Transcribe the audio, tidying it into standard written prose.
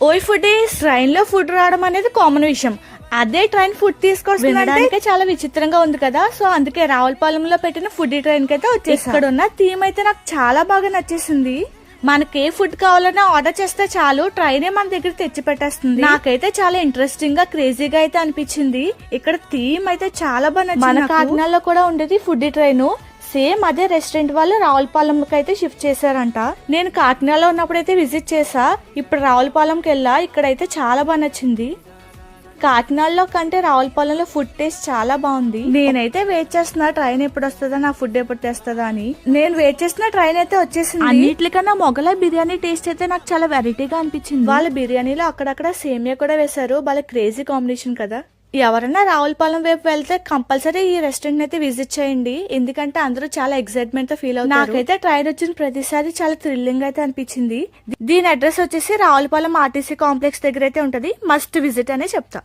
ఓయ్ foodies, train లో food రావడం అనేది కామన్ విషయం. అదే ట్రైన్ ఫుడ్ తీసుకొస్తుందంటే చాలా విచిత్రంగా ఉంది కదా. సో అందుకే రావులపాలెంలో పెట్టిన ఫుడ్ ట్రైన్ కి అయితే వచ్చేసి ఇక్కడ ఉన్న థీమ్ అయితే నాకు చాలా బాగా నచ్చేసింది. మనకి ఏ ఫుడ్ కావాలన్నా ఆర్డర్ చేస్తే చాలు, ట్రైనే మన దగ్గర తెచ్చి పెట్టేస్తుంది. నాకైతే చాలా ఇంట్రెస్టింగ్ గా క్రేజీగా అయితే అనిపించింది. ఇక్కడ థీమ్ అయితే చాలా బాగా నచ్చింది. మన కాకినాడలో కూడా ఉండేది ఫుడ్ ట్రైన్, సేమ్ అదే రెస్టారెంట్ వాళ్ళు రావులపాలెంకి అయితే షిఫ్ట్ చేశారంట. నేను కాకినాడలో ఉన్నప్పుడైతే విజిట్ చేసా, ఇప్పుడు రావులపాలెంకి వెళ్ళా. ఇక్కడైతే చాలా బాగా నచ్చింది. కాకినాడలో కంటే రావులపాలెంలో ఫుడ్ టేస్ట్ చాలా బాగుంది. నేనైతే వెయిట్ చేస్తున్నా ట్రైన్ ఎప్పుడు వస్తుందా, నా ఫుడ్ ఎప్పుడు తెస్తుందా అని. నేను వెయిట్ చేస్తున్న ట్రైన్ అయితే వచ్చేసింది. అన్నిటికన్నా మొగలాయ్ బిర్యానీ టేస్ట్ అయితే నాకు చాలా వెరైటీగా అనిపించింది. వాళ్ళ బిర్యానీలో అక్కడక్కడ సేమియా కూడా వేశారు. వాళ్ళ క్రేజీ కాంబినేషన్ కదా. ఎవరైనా రావులపాలెం వైపు వెళ్తే కంపల్సరీ ఈ రెస్టారెంట్ అయితే విజిట్ చేయండి, ఎందుకంటే అందరూ చాలా ఎక్సైట్మెంట్ తో ఫీల్ అవుతారు. నాకైతే ట్రైన్ వచ్చిన ప్రతిసారి చాలా థ్రిల్లింగ్ అయితే అనిపించింది. దీని అడ్రస్ వచ్చేసి రావులపాలెం ఆర్టీసీ కాంప్లెక్స్ దగ్గర అయితే ఉంటది. మస్ట్ విజిట్ అనే చెప్తా.